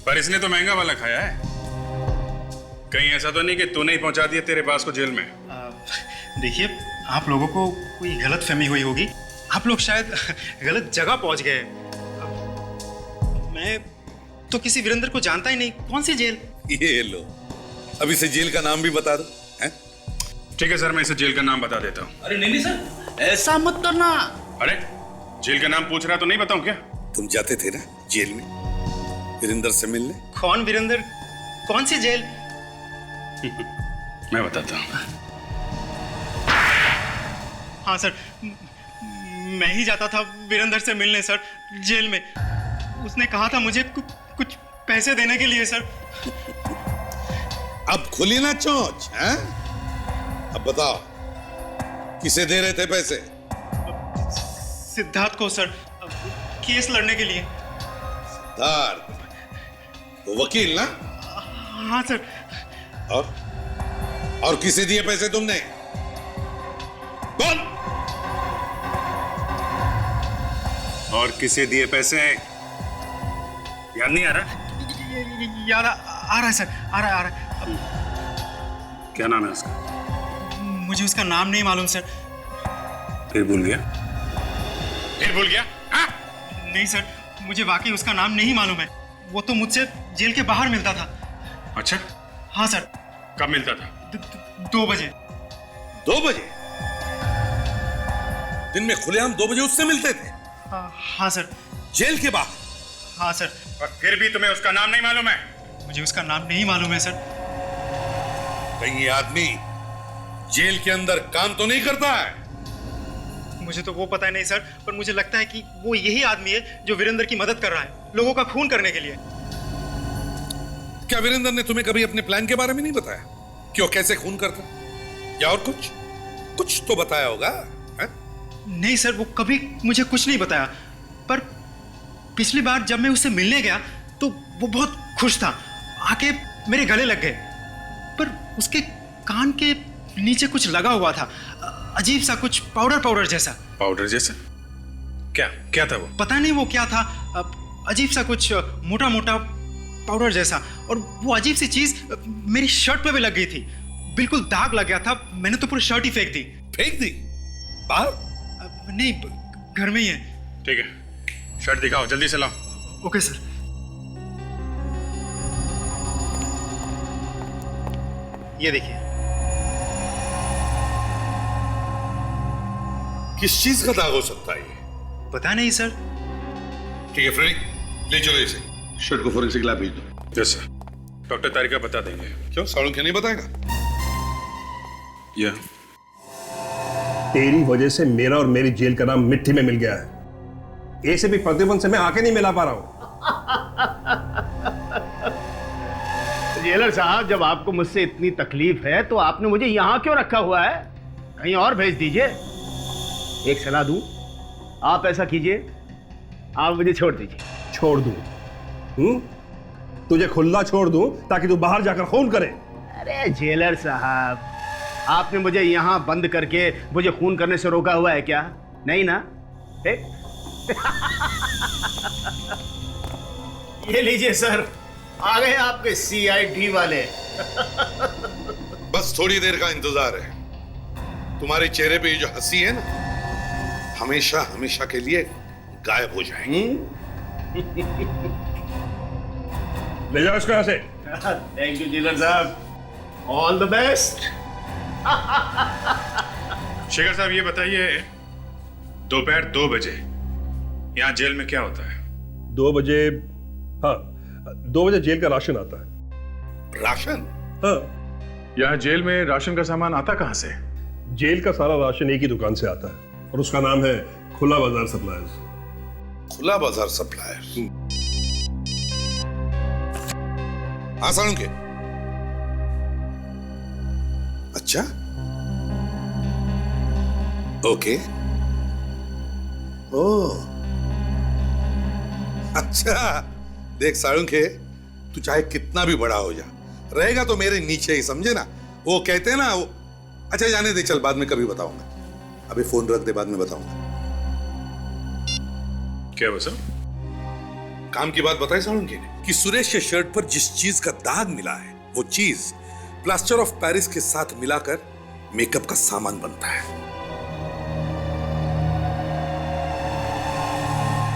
पर इसने तो महंगा वाला खाया है। कहीं ऐसा तो नहीं कि तूने ही पहुंचा दिया तेरे पास को जेल में? देखिए, आप लोगों को कोई गलत फहमी हुई होगी। आप लोग शायद गलत जगह पहुंच गए। मैं तो किसी वीरेंद्र को जानता ही नहीं। कौन सी जेल? ये लो, अब इसे जेल का नाम भी बता दो। ठीक है सर, मैं इसे जेल का नाम बता देता हूँ। अरे नहीं सर, ऐसा मत करना। अरे जेल का नाम पूछ रहा तो नहीं बताऊं क्या? तुम जाते थे ना जेल में वीरेंद्र से मिलने? कौन वीरेंद्र? कौन सी जेल? मैं बताता हूँ। हाँ सर, मैं ही जाता था वीरेंद्र से मिलने सर, जेल में। उसने कहा था मुझे कुछ पैसे देने के लिए सर। अब खुली ना चोंच, हैं? अब बताओ, किसे दे रहे थे पैसे? सिद्धार्थ को सर, केस लड़ने के लिए। सिद्धार्थ, वो वकील ना? हाँ सर। और किसे दिए पैसे तुमने? बोल। और किसे दिए पैसे? याद नहीं आ रहा? याद आ रहा है सर, आ रहा है। क्या नाम है उसका? मुझे उसका नाम नहीं मालूम सर। फिर भूल गया? फिर भूल गया? हाँ? नहीं सर, मुझे वाकई उसका नाम नहीं मालूम है। वो तो मुझसे जेल के बाहर मिलता था। अच्छा? हाँ सर। कब मिलता था? 2 बजे। 2 बजे? दिन में खुलेआम 2 बजे उससे मिलते थे? हाँ सर। जेल के बाहर? हाँ सर। और फिर भी तुम्हें उसका नाम नहीं मालूम है? मुझे उसका नाम नहीं मालूम है सर। कहीं ये आदमी जेल के अंदर काम तो नहीं करता है? मुझे तो वो पता नहीं सर, पर मुझे लगता है कि वो यही आदमी है जो वीरेंद्र की मदद कर रहा है, लोगों का खून करने के लिए। क्या वीरेंद्र ने तुम्हें कभी अपने प्लान के बारे में नहीं बताया? क्यों, कैसे खून करता, या और कुछ तो बताया होगा? है? नहीं सर, वो कभी मुझे कुछ नहीं बताया। पर पिछली बार जब मैं उससे मिलने गया तो वो बहुत खुश था, आके मेरे गले लग गए। पर उसके कान के नीचे कुछ लगा हुआ था, अजीब सा, कुछ पाउडर जैसा। पाउडर जैसा? क्या था वो? पता नहीं वो क्या था, अजीब सा कुछ मोटा मोटा पाउडर जैसा। और वो अजीब सी चीज मेरी शर्ट पे भी लग गई थी, बिल्कुल दाग लग गया था। मैंने तो पूरी शर्ट ही फेंक दी। फेंक दी? बाहर? नहीं, घर में ही है। ठीक है, शर्ट दिखाओ, जल्दी से लाओ। Okay sir. ये देखिए। किस चीज का दाग हो सकता है ये? पता नहीं सर। ठीक है फ्रेडी, ले चलो इसे, शर्ट को फोरेंसिक लैब भेज दो। Yes sir. डॉक्टर तारिका बता देंगे। क्यों, सालुंखे नहीं बताएगा? या तेरी वजह से मेरा और मेरी जेल का नाम मिट्टी में मिल गया है। ऐसे भी प्रतिबंध से मैं आके नहीं मिला पा रहा हूं। जेलर साहब, जब आपको मुझसे इतनी तकलीफ है तो आपने मुझे यहां क्यों रखा हुआ है? कहीं और भेज दीजिए। एक सलाह दूं, आप ऐसा कीजिए, आप मुझे छोड़ दीजिए। छोड़ दूं? तुझे खुला छोड़ दूं ताकि तू बाहर जाकर खून करे? अरे जेलर साहब, आपने मुझे यहां बंद करके मुझे खून करने से रोका हुआ है क्या? नहीं ना? ये लीजिए सर, आ गए आपके CID वाले। बस थोड़ी देर का इंतजार है। तुम्हारे चेहरे पे ये जो हंसी है ना, हमेशा हमेशा के लिए गायब हो जाएगी। ले जाओ इसको यहां से। थैंक यू जेलर साहब, ऑल द बेस्ट। शेखर साहब, ये बताइए, दोपहर 2 बजे यहाँ जेल में क्या होता है? 2 बजे? हाँ, 2 बजे जेल का राशन आता है। राशन? हाँ। यहाँ जेल में राशन का सामान आता कहाँ से? जेल का सारा राशन एक ही दुकान से आता है और उसका नाम है खुला बाजार सप्लायर्स। खुला बाजार सप्लायर। हाँ साळुंखे। अच्छा, ओके। ओ अच्छा, देख साळुंखे, तू चाहे कितना भी बड़ा हो जा, रहेगा तो मेरे नीचे ही, समझे ना? वो कहते हैं ना वो। अच्छा जाने दे, चल बाद में कभी बताऊंगा, अभी फोन रख दे, बाद में बताऊंगा। क्या बसा? काम की बात बताई साळुंखे ने कि सुरेश के शर्ट पर जिस चीज का दाग मिला है, वो चीज प्लास्टर ऑफ पेरिस के साथ मिलाकर मेकअप का सामान बनता है।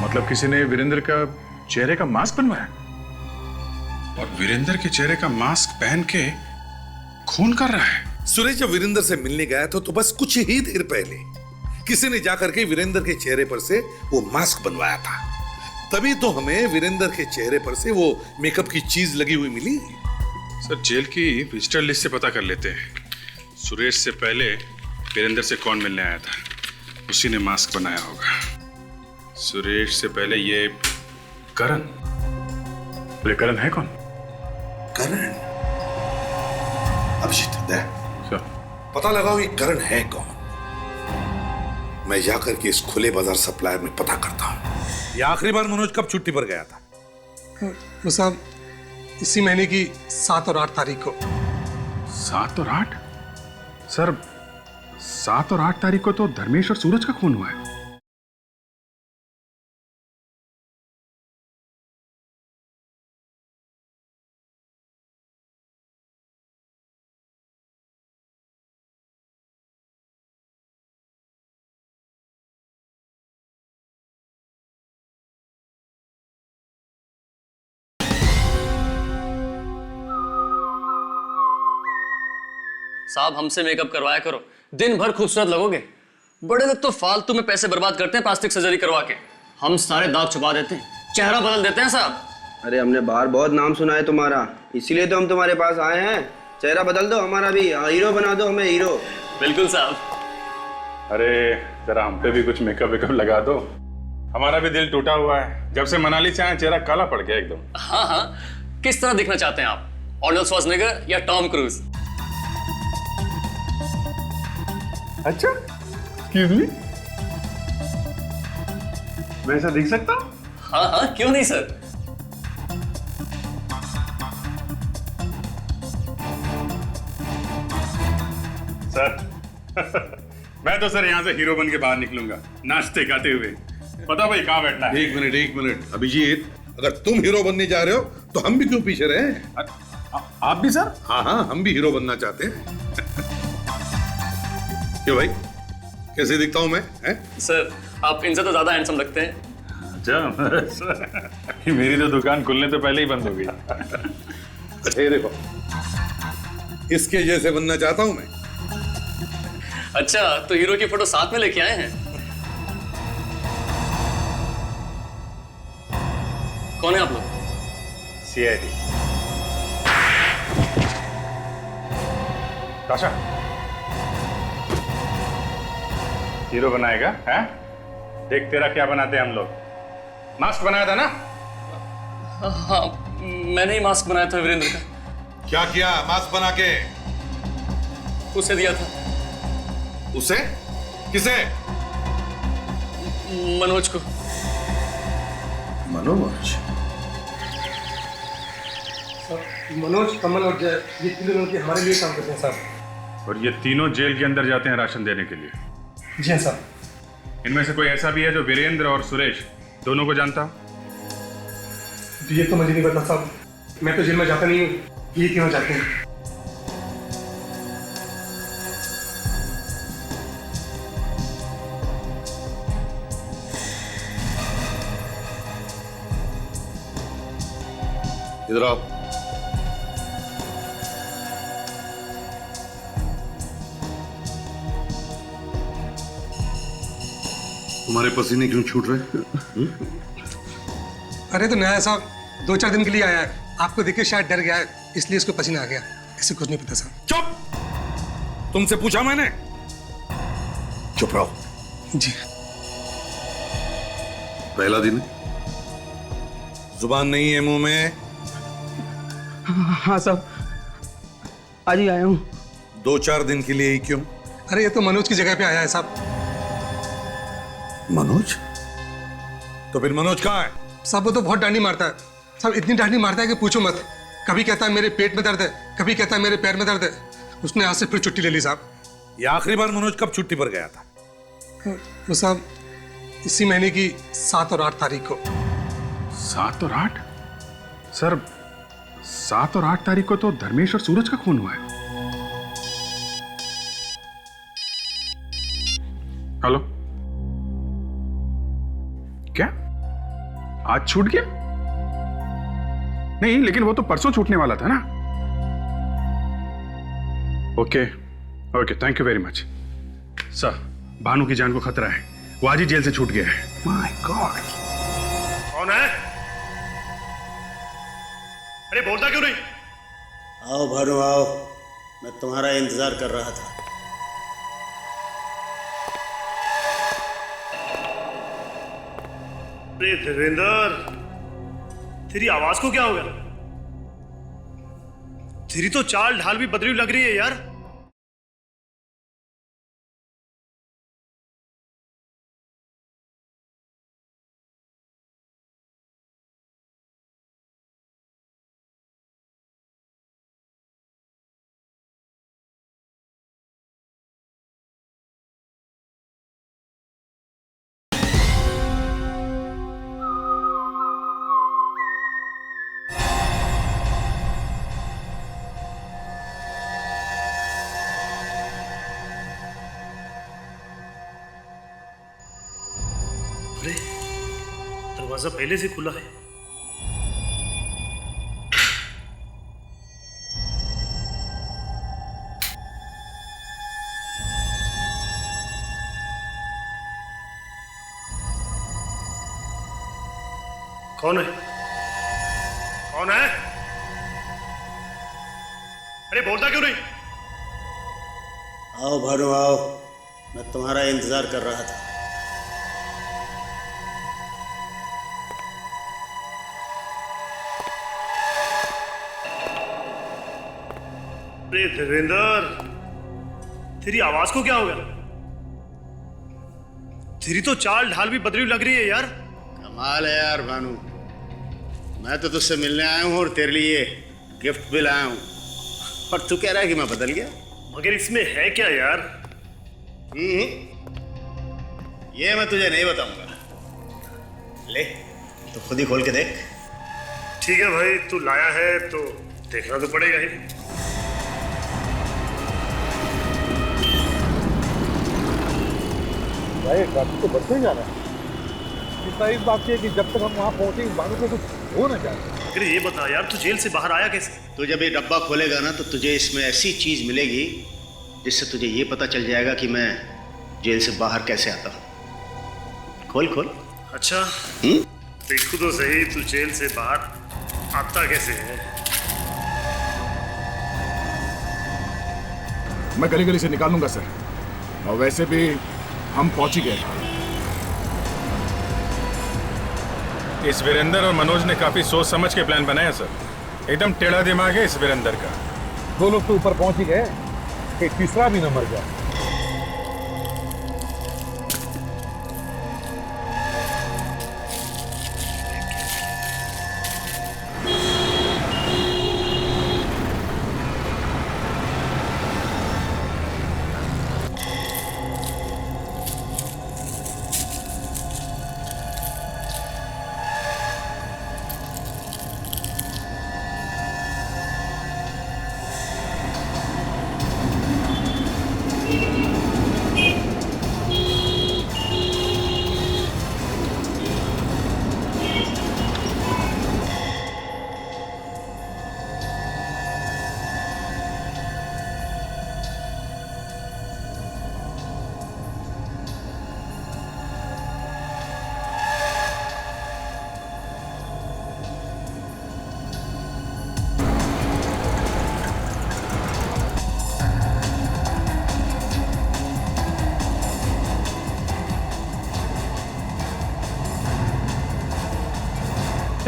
मतलब किसी ने वीरेंद्र का चेहरे का मास्क बनवाया और वीरेंद्र के चेहरे का मास्क पहन के खून कर रहा है। सुरेश जब वीरेंद्र से मिलने गया तो बस कुछ ही देर पहले किसी ने जाकर के वीरेंद्र के चेहरे पर से वो मास्क बनवाया था, तभी तो हमें वीरेंद्र के चेहरे पर से वो मेकअप की चीज लगी हुई मिली। सर जेल की विजिटर लिस्ट से पता कर लेते हैं, सुरेश से पहले वीरेंद्र से कौन मिलने आया था, उसी ने मास्क बनाया होगा। सुरेश से पहले ये करण, ये करण है कौन? करण? अभिजीत दे पता लगाओ ये करण है कौन। मैं जाकर के इस खुले बाजार सप्लायर में पता करता हूं। ये आखिरी बार मनोज कब छुट्टी पर गया था? वो साहब इसी महीने की 7 और 8 तारीख को। 7 और 8? सर 7 और 8 तारीख को तो धर्मेश और सूरज का खून हुआ है। साहब हमसे मेकअप करवाया करो, दिन भर खूबसूरत लगोगे। बड़े लोग तो फालतू में पैसे बर्बाद करते हैं प्लास्टिक सर्जरी करवा के, हम सारे दाग छुपा देते हैं, चेहरा बदल देते हैं साहब। अरे हमने बाहर बहुत नाम सुना है तुम्हारा, इसीलिए तो हम तुम्हारे पास आए हैं। चेहरा बदल दो, हमारा भी हीरो बना दो, हमें हीरो। बिल्कुल साहब। अरे जरा हम पे भी कुछ मेकअप वेकअप लगा दो, हमारा भी दिल टूटा हुआ है, जब से मनाली से आए चेहरा काला पड़ गया एकदम। हाँ हाँ, किस तरह दिखना चाहते हैं आप, आर्नल्ड श्वार्ज़नेगर या टॉम क्रूज? अच्छा, एक्सक्यूज मी, मैं ऐसा दिख सकता हूँ? हाँ हाँ, क्यों नहीं सर। सर मैं तो सर यहाँ से हीरो बन के बाहर निकलूंगा, नाचते गाते हुए। पता भाई कहाँ बैठना है? एक मिनट अभिजीत, अगर तुम हीरो बनने जा रहे हो तो हम भी क्यों पीछे रहे? आप भी सर? हाँ हाँ, हम भी हीरो बनना चाहते हैं। क्यों भाई, कैसे दिखता हूं मैं? सर आप इनसे तो ज्यादा हैंडसम लगते हैं। अच्छा मेरी तो दुकान खुलने तो पहले ही बंद हो गई। अच्छा ये देखो, इसके जैसे बनना चाहता हूं मैं। अच्छा तो हीरो की फोटो साथ में लेके आए हैं? कौन है आप लोग? CID। काशा हीरो बनाएगा हैं? देख तेरा क्या बनाते हैं हम लोग। मास्क बनाया था ना? हाँ मैंने ही मास्क बनाया था वीरेंद्र का। क्या किया मास्क बना के? उसे दिया था। उसे? किसे? मनोज को। मनोज? मनोज, कमल और जय, ये तीनों लड़के हमारे लिए काम करते हैं साहब। और ये तीनों जेल के अंदर जाते हैं राशन देने के लिए। जी हाँ साहब। इनमें से कोई ऐसा भी है जो वीरेंद्र और सुरेश दोनों को जानता हो? ये तो मुझे नहीं पता साहब, मैं तो जेल में जाता नहीं हूँ, ये क्यों जाते हैं? इधर आओ। तुम्हारे पसीने क्यों छूट रहे? अरे तो नया साहब 2-4 दिन के लिए आया है, आपको देख के शायद डर गया है, इसलिए इसको पसीना आ गया। इसे कुछ नहीं पता साहब। चुप! तुमसे पूछा मैंने? चुप रहो। जी। पहला दिन है, जुबान नहीं है मुंह में। हाँ साहब, आज ही आया हूँ। 2-4 दिन के लिए ही क्यों? अरे ये तो मनोज की जगह पे आया है साहब। मनोज? तो फिर मनोज कहाँ है? साहब वो तो बहुत डांडी मारता है साहब, इतनी डांडी मारता है कि पूछो मत। कभी कहता है मेरे पेट में दर्द है, कभी कहता है मेरे पैर में दर्द है। उसने आज से फिर छुट्टी ले ली साहब। ये आखिरी बार मनोज कब छुट्टी पर गया था? वो साहब इसी महीने की 7 और 8 तारीख को। 7 और 8? सर 7 और 8 तारीख को तो धर्मेश और सूरज का खून हुआ है। हेलो, क्या आज छूट गया? नहीं, लेकिन वो तो परसों छूटने वाला था ना। Okay okay, thank you very much sir. Bhanu की जान को खतरा है, वो आज ही जेल से छूट गया है। My God. कौन है? अरे बोलता क्यों नहीं? आओ भानु आओ, मैं तुम्हारा इंतजार कर रहा था। अरे देवेंद्र, तेरी आवाज को क्या हो गया? तेरी तो चाल ढाल भी बदली लग रही है यार। अरे दरवाजा पहले से खुला है। कौन है? कौन है? अरे बोलता क्यों नहीं? आओ भानु आओ, मैं तुम्हारा इंतजार कर रहा था। अरे देवेंद्र, तेरी आवाज को क्या हो गया? तेरी तो चाल ढाल भी बदली लग रही है यार। कमाल है यार भानु, मैं तो तुझसे मिलने आया हूँ और तेरे लिए गिफ्ट भी लाया हूँ, और तू कह रहा है कि मैं बदल गया। मगर इसमें है क्या यार? ये मैं तुझे नहीं बताऊंगा। ले तो खुद ही खोल के देख। ठीक है भाई, तू लाया है तो देखना तो पड़ेगा ही। भाई गाड़ी तो बस में जाना है। इतना इस बात की है कि जब तक हम वहाँ पहुंचे भानु को कुछ हो ना जाए। अरे ये बता यार, तू जेल से बाहर आया कैसे? तू जब ये डब्बा खोलेगा ना तो तुझे इसमें ऐसी चीज मिलेगी जिससे तुझे ये पता चल जाएगा कि मैं जेल से बाहर कैसे आता हूँ। खोल खोल। अच्छा देखो तो सही, तू जेल से बाहर आता कैसे है? मैं गली गली से निकालूंगा सर, और वैसे भी हम पहुंच ही गए। इस वीरेंद्र और मनोज ने काफी सोच समझ के प्लान बनाया सर। एकदम टेढ़ा दिमाग है इस वीरेंद्र का। 2 लोग तो ऊपर पहुंच ही गए, एक तीसरा भी न मर जाए।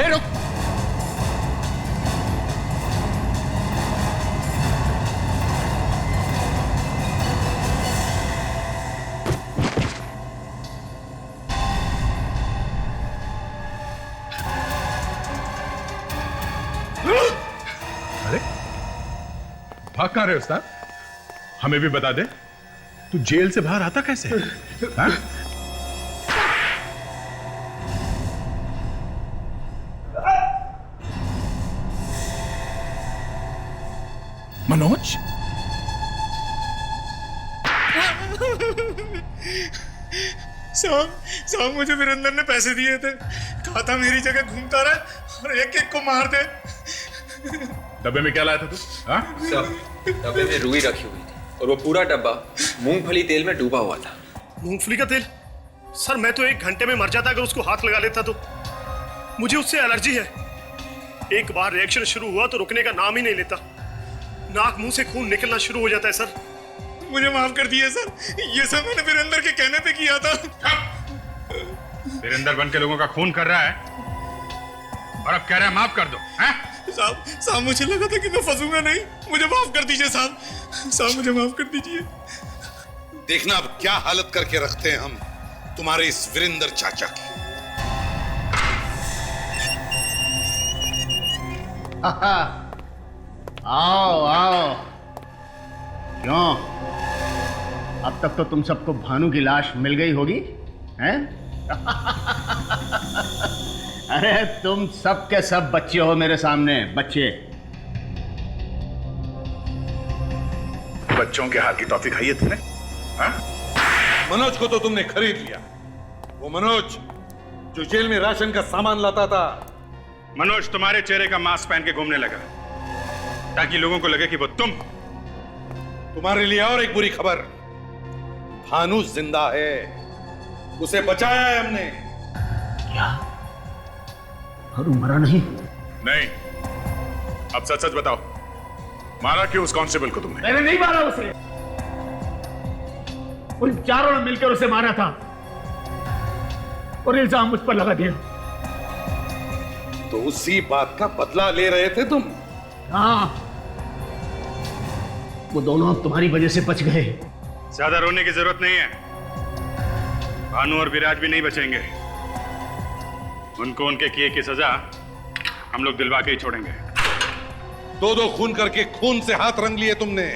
रुक। अरे भाग कहाँ रहे उस्ताद? हमें भी बता दे, तू जेल से बाहर आता कैसे? हाँ? मनोज, साहब मुझे वीरेंद्र ने पैसे दिए थे, कहा था मेरी जगह घूमता रहे और एक एक को मार दे। डब्बे में क्या लाया था तू? हाँ? डब्बे में रुई रखी हुई थी और वो पूरा डब्बा मूंगफली तेल में डूबा हुआ था। मूंगफली का तेल? सर मैं तो 1 घंटे में मर जाता अगर उसको हाथ लगा लेता तो। मुझे उससे एलर्जी है। एक बार रिएक्शन शुरू हुआ तो रुकने का नाम ही नहीं लेता। नाक मुंह से खून निकलना शुरू हो जाता है सर। मुझे माफ कर दिए सर, ये सब मैंने वीरेंद्र के कहने पे किया था। वीरेंद्र बन के लोगों का खून कर रहा है और अब कह रहा है माफ कर दो। हैं? साहब मुझे लगा था कि मैं फंसूंगा नहीं। मुझे माफ कर दीजिए साहब। साहब मुझे माफ कर दीजिए। देखना अब क्या हालत करके रखते हैं हम तुम्हारे इस वीरेंद्र चाचा की। आओ आओ। क्यों, अब तक तो तुम सबको भानु की लाश मिल गई होगी, हैं? अरे तुम सब के सब बच्चे हो मेरे सामने, बच्चे। बच्चों के हाथ की टॉफी खाई है तुमने? हाँ? मनोज को तो तुमने खरीद लिया। वो मनोज जो जेल में राशन का सामान लाता था। मनोज तुम्हारे चेहरे का मास्क पहन के घूमने लगा ताकि लोगों को लगे कि वो तुम। तुम्हारे लिए और एक बुरी खबर, भानु जिंदा है, उसे बचाया है हमने। क्या? भानु मरा नहीं? नहीं। अब सच सच बताओ, मारा क्यों उस कांस्टेबल को तुमने? मैंने नहीं मारा उसे, उन चारों ने मिलकर उसे मारा था और इल्जाम मुझ पर लगा दिया। तो उसी बात का बदला ले रहे थे तुम? हाँ, वो दोनों अब तुम्हारी वजह से बच गए। ज्यादा रोने की जरूरत नहीं है। भानु और विराज भी नहीं बचेंगे। उनको उनके किए की सजा हम लोग दिलवा के ही छोड़ेंगे। 2-2 खून करके खून से हाथ रंग लिए तुमने।